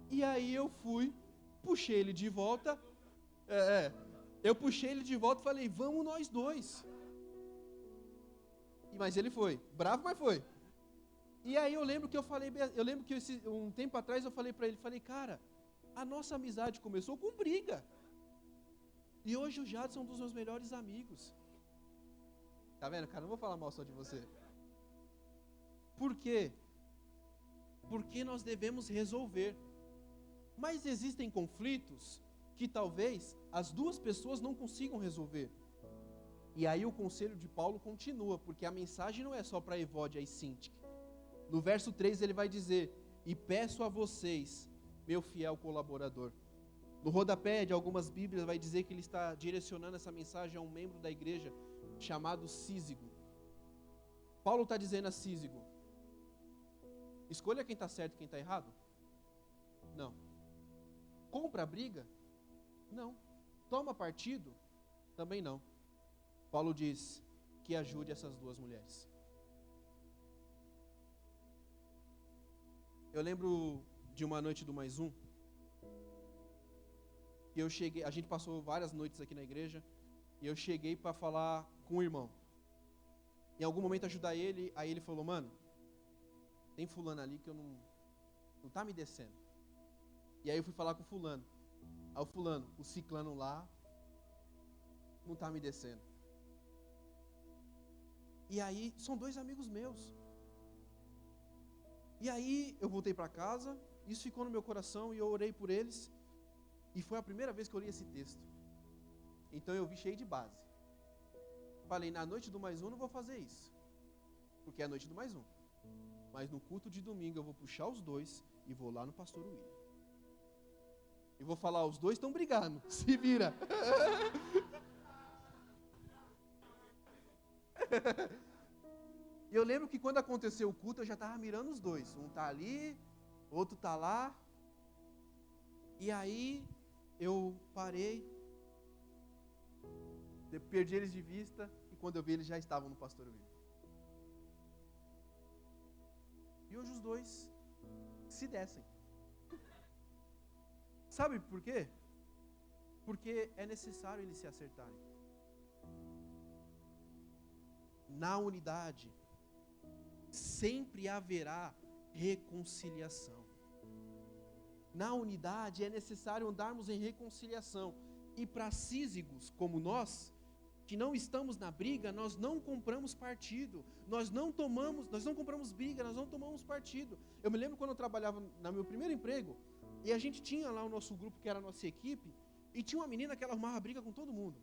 Speaker 1: E aí eu fui, puxei ele de volta, eu puxei ele de volta e falei, vamos nós dois. Mas ele foi, bravo, mas foi. E aí eu lembro que um tempo atrás eu falei para ele, cara, a nossa amizade começou com briga. E hoje o Jadson é um dos meus melhores amigos. Tá vendo, cara? Não vou falar mal só de você. Por quê? Porque nós devemos resolver. Mas existem conflitos que talvez as duas pessoas não consigam resolver. E aí o conselho de Paulo continua, porque a mensagem não é só para Evódia e Sintique. No verso 3 ele vai dizer, e peço a vocês, meu fiel colaborador. No rodapé de algumas Bíblias vai dizer que ele está direcionando essa mensagem a um membro da igreja chamado Císigo. Paulo está dizendo a Cízigo: escolha quem está certo e quem está errado? Não. Compra a briga? Não. Toma partido? Também não. Paulo diz que ajude essas duas mulheres. Eu lembro de uma noite do Mais Um, que eu cheguei, a gente passou várias noites aqui na igreja, e eu cheguei para falar com o irmão. Em algum momento ajudar ele, aí ele falou: mano, tem fulano ali que eu não tá me descendo. E aí eu fui falar com o fulano. Aí o fulano, o ciclano lá, não tá me descendo. E aí, são dois amigos meus. E aí eu voltei para casa, isso ficou no meu coração e eu orei por eles. E foi a primeira vez que eu li esse texto. Então eu vi cheio de base. Falei, na noite do Mais Um não vou fazer isso, porque é a noite do Mais Um. Mas no culto de domingo eu vou puxar os dois e vou lá no pastor William. E vou falar, os dois estão brigando, se vira. E eu lembro que quando aconteceu o culto, eu já estava mirando os dois. Um tá ali, outro tá lá. E aí eu parei, perdi eles de vista, e quando eu vi, eles já estavam no pastor William. E hoje os dois se descem. Sabe por quê? Porque é necessário eles se acertarem. Na unidade, sempre haverá reconciliação. Na unidade é necessário andarmos em reconciliação. E para cízigos como nós, que não estamos na briga, nós não compramos partido. Nós não compramos briga, nós não tomamos partido. Eu me lembro quando eu trabalhava no meu primeiro emprego, e a gente tinha lá o nosso grupo, que era a nossa equipe, e tinha uma menina que ela arrumava briga com todo mundo.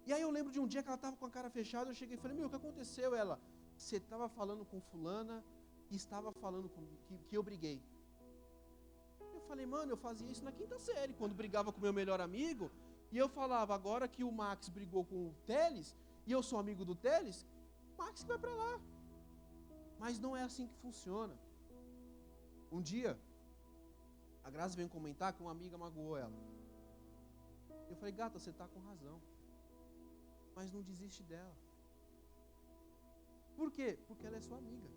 Speaker 1: E aí eu lembro de um dia que ela estava com a cara fechada, eu cheguei e falei, meu, o que aconteceu? Ela, você estava falando com fulana, e estava falando que eu briguei. Eu falei, mano, eu fazia isso na quinta série, quando brigava com meu melhor amigo, e eu falava, agora que o Max brigou com o Teles, e eu sou amigo do Teles, o Max vai para lá. Mas não é assim que funciona. Um dia, a Grazi veio comentar que uma amiga magoou ela. Eu falei, gata, você está com razão. Mas não desiste dela. Por quê? Porque ela é sua amiga.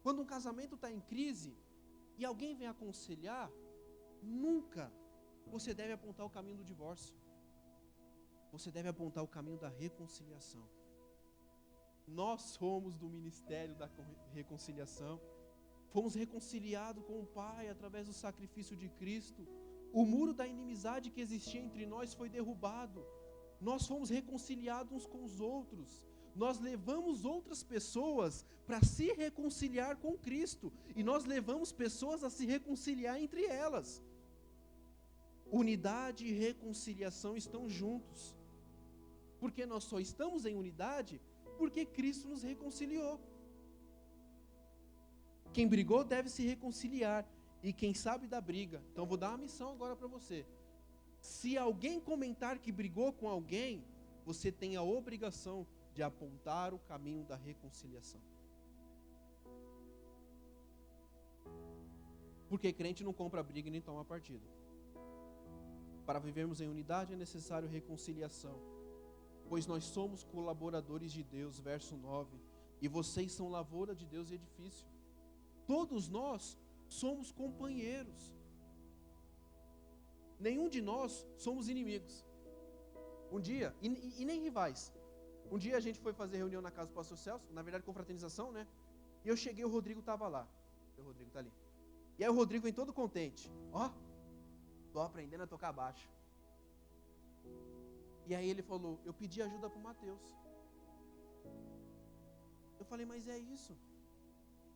Speaker 1: Quando um casamento está em crise e alguém vem aconselhar, nunca você deve apontar o caminho do divórcio. Você deve apontar o caminho da reconciliação. Nós somos do ministério da reconciliação. Fomos reconciliados com o Pai através do sacrifício de Cristo. O muro da inimizade que existia entre nós foi derrubado. Nós fomos reconciliados uns com os outros. Nós levamos outras pessoas para se reconciliar com Cristo. E nós levamos pessoas a se reconciliar entre elas. Unidade e reconciliação estão juntos. Porque nós só estamos em unidade porque Cristo nos reconciliou. Quem brigou deve se reconciliar. E quem sabe da briga. Então vou dar uma missão agora para você. Se alguém comentar que brigou com alguém, você tem a obrigação de apontar o caminho da reconciliação. Porque crente não compra briga e nem toma partido. Para vivermos em unidade é necessário reconciliação. Pois nós somos colaboradores de Deus, verso 9. E vocês são lavoura de Deus e edifício. Todos nós somos companheiros. Nenhum de nós somos inimigos. Um dia, e nem rivais. Um dia a gente foi fazer reunião na casa do pastor Celso, na verdade confraternização, né? E eu cheguei, o Rodrigo estava lá. O Rodrigo está ali. E aí o Rodrigo vem todo contente. Ó, estou aprendendo a tocar baixo. E aí ele falou, eu pedi ajuda para o Mateus. Eu falei, mas é isso.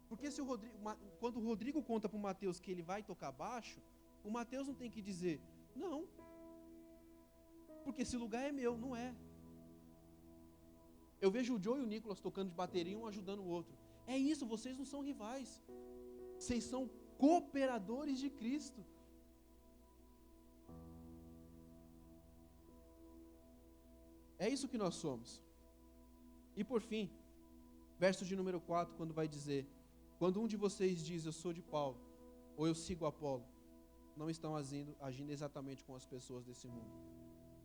Speaker 1: Porque se quando o Rodrigo conta para o Mateus que ele vai tocar baixo, o Mateus não tem que dizer, não. Porque esse lugar é meu, não é. Eu vejo o Joe e o Nicolas tocando de bateria, um ajudando o outro. É isso, vocês não são rivais. Vocês são cooperadores de Cristo. É isso que nós somos. E por fim, verso de número 4, quando vai dizer: quando um de vocês diz, eu sou de Paulo, ou eu sigo Apolo, não estão agindo exatamente com as pessoas desse mundo.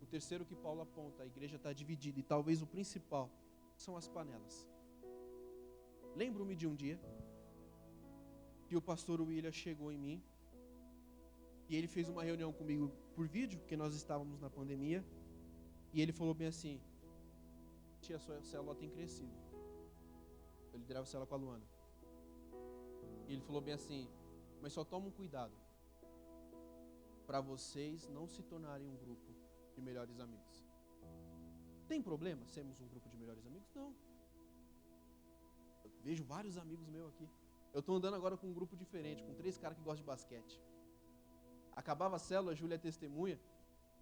Speaker 1: O terceiro que Paulo aponta, a igreja está dividida, e talvez o principal, são as panelas. Lembro-me de um dia que o pastor William chegou em mim, e ele fez uma reunião comigo por vídeo, porque nós estávamos na pandemia, e ele falou bem assim: tia, sua célula tem crescido. Eu liderava a célula com a Luana. E ele falou bem assim: mas só toma um cuidado, para vocês não se tornarem um grupo de melhores amigos. Tem problema sermos um grupo de melhores amigos? Não. Eu vejo vários amigos meus aqui. Eu estou andando agora com um grupo diferente, com 3 caras que gostam de basquete. Acabava a célula, a Júlia é testemunha,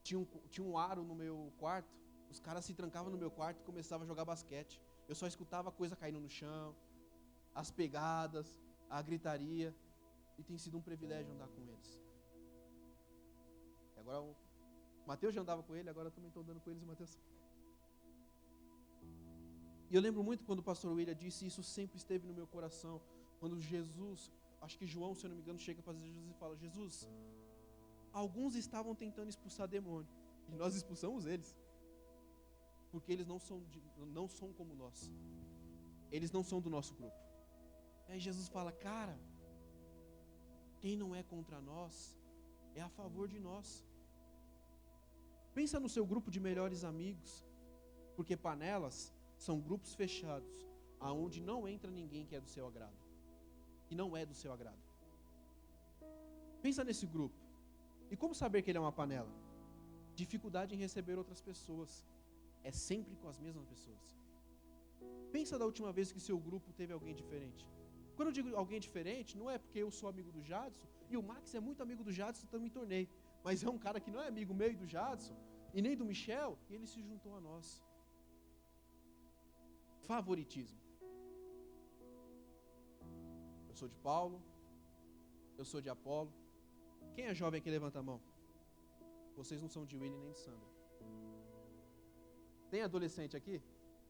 Speaker 1: tinha um aro no meu quarto, os caras se trancavam no meu quarto e começavam a jogar basquete. Eu só escutava coisa caindo no chão, as pegadas, a gritaria, e tem sido um privilégio andar com eles. E agora o Mateus já andava com ele, agora eu também estou andando com eles, Mateus. E eu lembro muito quando o pastor William disse, isso sempre esteve no meu coração, quando Jesus, acho que João, se eu não me engano, chega para Jesus e fala: Jesus, alguns estavam tentando expulsar demônio, e nós expulsamos eles, porque eles não são como nós, eles não são do nosso grupo. Aí Jesus fala: cara, quem não é contra nós, é a favor de nós. Pensa no seu grupo de melhores amigos, porque panelas são grupos fechados, aonde não entra ninguém que é do seu agrado, que não é do seu agrado. Pensa nesse grupo. E como saber que ele é uma panela? Dificuldade em receber outras pessoas. É sempre com as mesmas pessoas. Pensa da última vez que seu grupo teve alguém diferente. Quando eu digo alguém diferente, não é porque eu sou amigo do Jadson, e o Max é muito amigo do Jadson, então me tornei. Mas é um cara que não é amigo meu e do Jadson, e nem do Michel, e ele se juntou a nós. Favoritismo. Eu sou de Paulo, eu sou de Apolo. Quem é jovem aqui, levanta a mão. Vocês não são de Willy nem de Sandra. Tem adolescente aqui?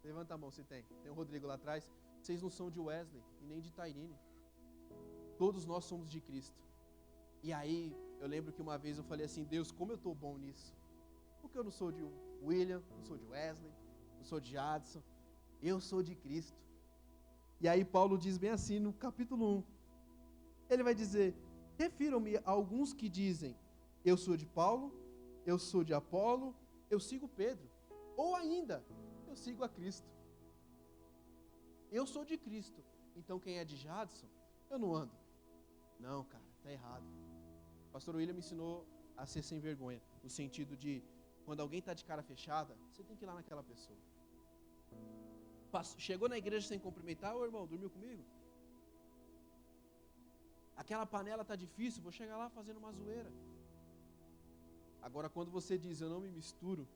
Speaker 1: Levanta a mão se tem. Tem o Rodrigo lá atrás. Vocês não são de Wesley e nem de Tairine. Todos nós somos de Cristo. E aí, eu lembro que uma vez eu falei assim: Deus, como eu estou bom nisso. Porque eu não sou de William, não sou de Wesley, não sou de Jadson. Eu sou de Cristo. E aí Paulo diz bem assim no capítulo 1. Ele vai dizer: refiram-me a alguns que dizem, eu sou de Paulo, eu sou de Apolo, eu sigo Pedro. Ou ainda, eu sigo a Cristo. Eu sou de Cristo. Então quem é de Jadson, eu não ando. Não, cara, está errado. O pastor William me ensinou a ser sem vergonha. No sentido de, quando alguém está de cara fechada, você tem que ir lá naquela pessoa. Chegou na igreja sem cumprimentar: ô irmão, dormiu comigo? Aquela panela está difícil, vou chegar lá fazendo uma zoeira. Agora, quando você diz, eu não me misturo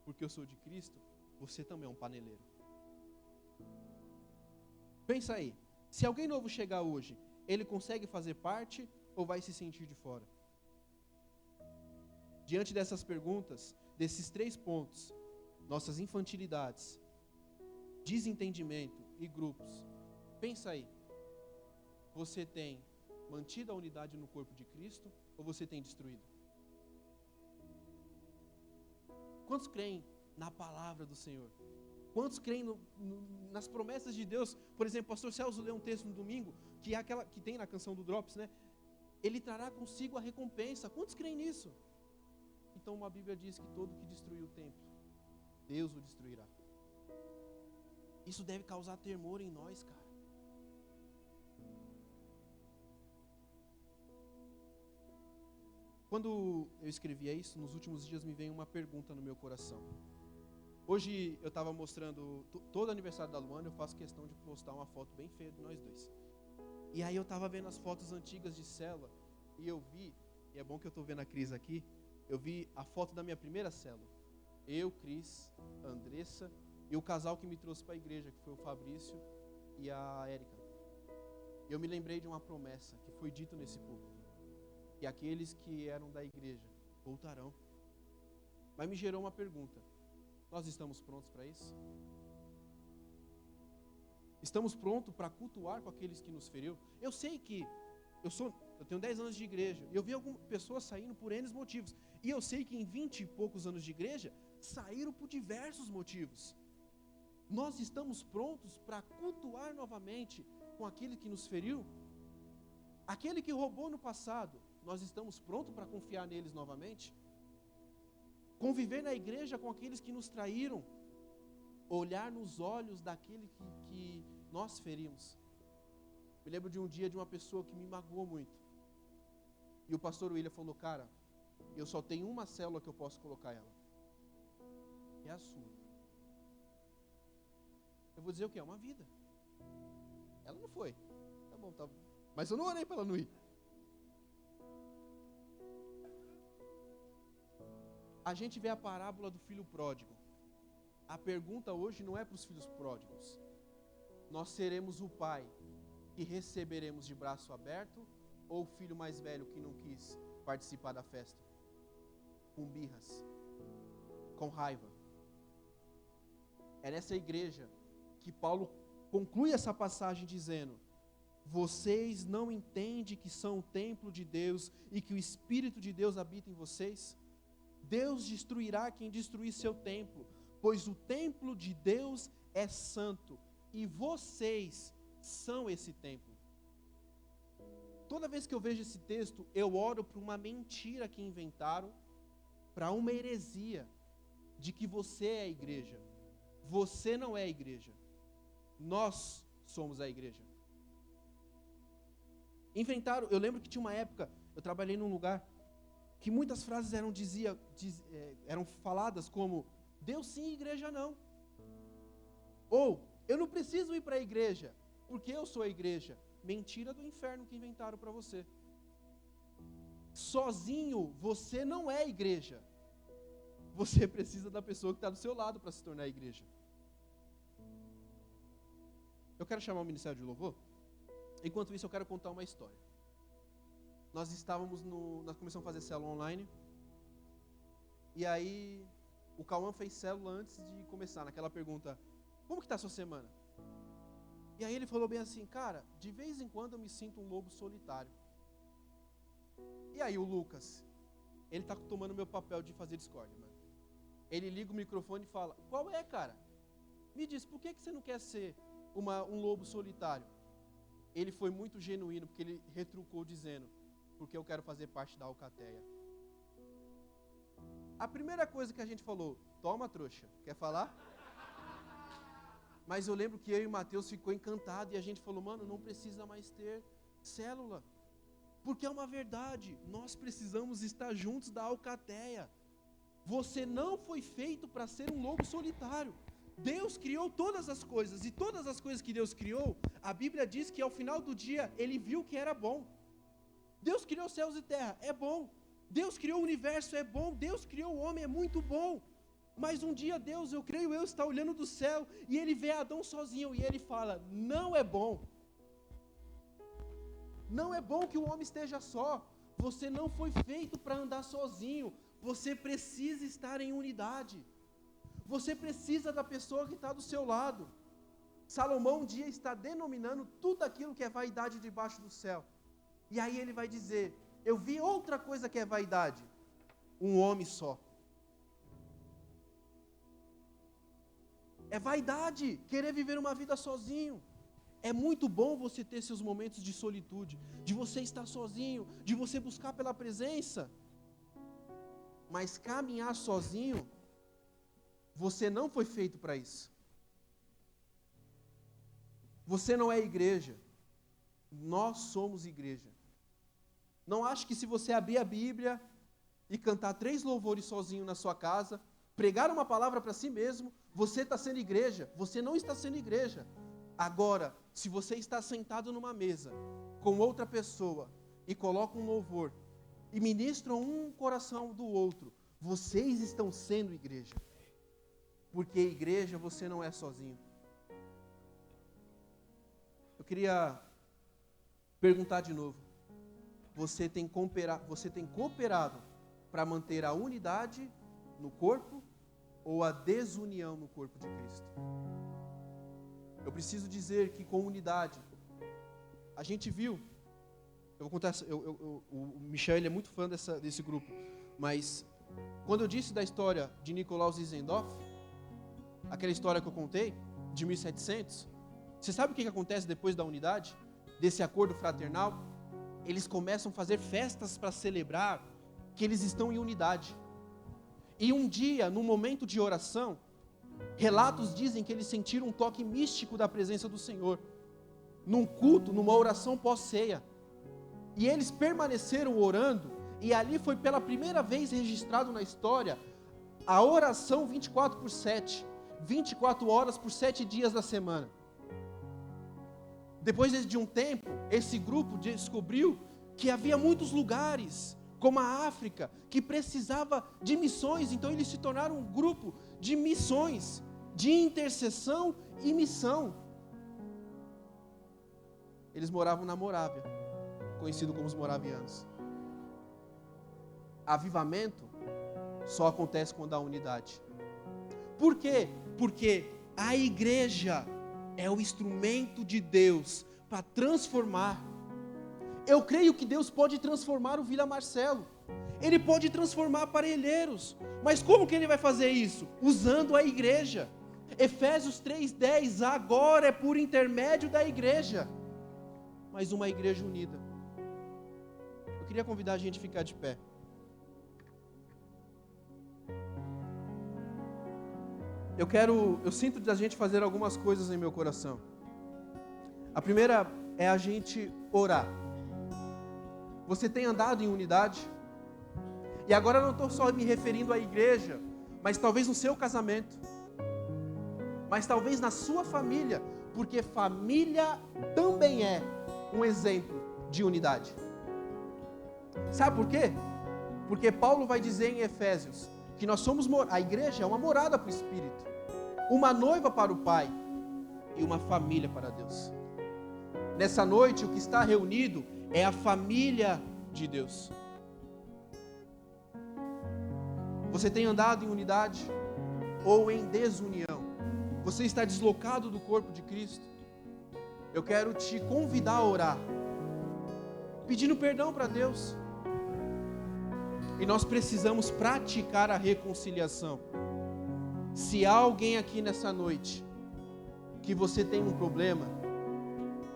Speaker 1: porque eu sou de Cristo, você também é um paneleiro. Pensa aí, se alguém novo chegar hoje, ele consegue fazer parte ou vai se sentir de fora? Diante dessas perguntas, desses 3 pontos, nossas infantilidades, desentendimento e grupos, pensa aí, você tem mantido a unidade no corpo de Cristo ou você tem destruído? Quantos creem na palavra do Senhor? Quantos creem nas promessas de Deus? Por exemplo, o pastor Celso leu um texto no domingo, que é aquela que tem na canção do Drops, né? Ele trará consigo a recompensa. Quantos creem nisso? Então uma Bíblia diz que todo que destruir o templo, Deus o destruirá. Isso deve causar temor em nós, cara. Quando eu escrevia isso, nos últimos dias me veio uma pergunta no meu coração. Hoje eu estava mostrando, todo aniversário da Luana eu faço questão de postar uma foto bem feia de nós dois. E aí eu estava vendo as fotos antigas de célula, e eu vi, e é bom que eu estou vendo a Cris aqui, eu vi a foto da minha primeira célula. Eu, Cris, a Andressa e o casal que me trouxe para a igreja, que foi o Fabrício e a Érica. Eu me lembrei de uma promessa que foi dito nesse púlpito, que aqueles que eram da igreja voltarão. Mas me gerou uma pergunta: nós estamos prontos para isso? Estamos prontos para cultuar com aqueles que nos feriu? Eu sei que eu tenho 10 anos de igreja, e eu vi algumas pessoas saindo por N motivos. E eu sei que em 20 e poucos anos de igreja, saíram por diversos motivos. Nós estamos prontos para cultuar novamente com aquele que nos feriu? Aquele que roubou no passado, nós estamos prontos para confiar neles novamente? Conviver na igreja com aqueles que nos traíram? Olhar nos olhos daquele que nós ferimos? Me lembro de um dia de uma pessoa que me magoou muito. E o pastor William falou, cara, eu só tenho uma célula que eu posso colocar ela. É a sua. Eu vou dizer o quê? É uma vida. Ela não foi. Tá bom, tá bom. Mas eu não orei para ela não ir. A gente vê a parábola do filho pródigo. A pergunta hoje não é para os filhos pródigos. Nós seremos o pai que receberemos de braço aberto, ou o filho mais velho que não quis participar da festa? Com birras, com raiva. É nessa igreja que Paulo conclui essa passagem dizendo: vocês não entendem que são o templo de Deus e que o Espírito de Deus habita em vocês? Deus destruirá quem destruir seu templo, pois o templo de Deus é santo e vocês são esse templo. Toda vez que eu vejo esse texto, eu oro para uma mentira que inventaram, para uma heresia de que você é a igreja. Você não é a igreja. Nós somos a igreja. Inventaram, eu lembro que tinha uma época, eu trabalhei num lugar que muitas frases eram faladas como Deus sim, igreja não. Ou eu não preciso ir para a igreja, porque eu sou a igreja. Mentira do inferno que inventaram para você. Sozinho você não é igreja. Você precisa da pessoa que está do seu lado para se tornar igreja. Eu quero chamar o Ministério de Louvor. Enquanto isso eu quero contar uma história. Nós começamos a fazer célula online. E aí o Cauã fez célula antes de começar, naquela pergunta: como que está a sua semana? E aí ele falou bem assim: cara, de vez em quando eu me sinto um lobo solitário. E aí o Lucas, ele está tomando meu papel de fazer discórdia, mano. Ele liga o microfone e fala: qual é, cara? Me diz, por que você não quer ser um lobo solitário? Ele foi muito genuíno, porque ele retrucou dizendo: porque eu quero fazer parte da Alcateia. A primeira coisa que a gente falou: toma, trouxa, quer falar? Mas eu lembro que eu e o Mateus ficou encantado e a gente falou: mano, não precisa mais ter célula. Porque é uma verdade, nós precisamos estar juntos da Alcateia. Você não foi feito para ser um lobo solitário. Deus criou todas as coisas, e todas as coisas que Deus criou, a Bíblia diz que ao final do dia, Ele viu que era bom. Deus criou céus e terra, é bom. Deus criou o universo, é bom. Deus criou o homem, é muito bom. Mas um dia Deus, eu creio eu, está olhando do céu e Ele vê Adão sozinho e Ele fala: não é bom. Não é bom que o homem esteja só. Você não foi feito para andar sozinho. Você precisa estar em unidade. Você precisa da pessoa que está do seu lado. Salomão um dia está denominando tudo aquilo que é vaidade debaixo do céu. E aí ele vai dizer: eu vi outra coisa que é vaidade. Um homem só. É vaidade, querer viver uma vida sozinho. É muito bom você ter seus momentos de solitude, de você estar sozinho, de você buscar pela presença. Mas caminhar sozinho, você não foi feito para isso. Você não é igreja. Nós somos igreja. Não ache que se você abrir a Bíblia e cantar 3 louvores sozinho na sua casa, pregar uma palavra para si mesmo, você está sendo igreja. Você não está sendo igreja. Agora, se você está sentado numa mesa com outra pessoa e coloca um louvor e ministram um coração do outro, vocês estão sendo igreja. Porque igreja você não é sozinho. Eu queria perguntar de novo: você tem cooperado para manter a unidade no corpo ou a desunião no corpo de Cristo? eu preciso dizer que com unidade, a gente viu, eu vou contar, o Michel ele é muito fã desse grupo, mas quando eu disse da história de Nikolaus Zinzendorf, aquela história que eu contei, de 1700, você sabe o que acontece depois da unidade, desse acordo fraternal? Eles começam a fazer festas para celebrar que eles estão em unidade. E um dia, num momento de oração, relatos dizem que eles sentiram um toque místico da presença do Senhor, num culto, numa oração pós-ceia. E eles permaneceram orando, e ali foi pela primeira vez registrado na história a oração 24/7, 24 horas por 7 dias da semana. Depois de um tempo, esse grupo descobriu que havia muitos lugares, como a África, que precisava de missões, então eles se tornaram um grupo de missões, de intercessão e missão. Eles moravam na Morávia, conhecido como os moravianos. Avivamento só acontece quando há unidade. Por quê? Porque a igreja é o instrumento de Deus para transformar. Eu creio que Deus pode transformar o Vila Marcelo. Ele pode transformar Parelheiros. Mas como que Ele vai fazer isso? Usando a igreja. Efésios 3:10, agora é por intermédio da igreja. Mas uma igreja unida. Eu queria convidar a gente a ficar de pé. Eu sinto da gente fazer algumas coisas em meu coração. A primeira é a gente orar. Você tem andado em unidade? E agora eu não estou só me referindo à igreja, mas talvez no seu casamento, mas talvez na sua família, porque família também é um exemplo de unidade. Sabe por quê? Porque Paulo vai dizer em Efésios que nós somos, a igreja é uma morada para o Espírito, uma noiva para o Pai e uma família para Deus. Nessa noite o que está reunido é a família de Deus. Você tem andado em unidade ou em desunião? Você está deslocado do corpo de Cristo? Eu quero te convidar a orar, pedindo perdão para Deus. E nós precisamos praticar a reconciliação. Se há alguém aqui nessa noite que você tem um problema,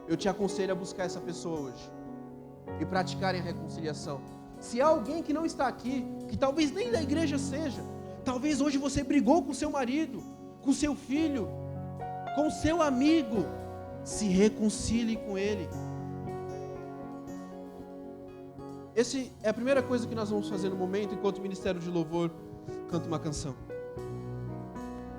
Speaker 1: eu te aconselho a buscar essa pessoa hoje e praticarem a reconciliação. Se há alguém que não está aqui, que talvez nem da igreja seja, talvez hoje você brigou com seu marido, com seu filho, com seu amigo, se reconcilie com ele. Essa é a primeira coisa que nós vamos fazer no momento, enquanto o Ministério de Louvor canta uma canção.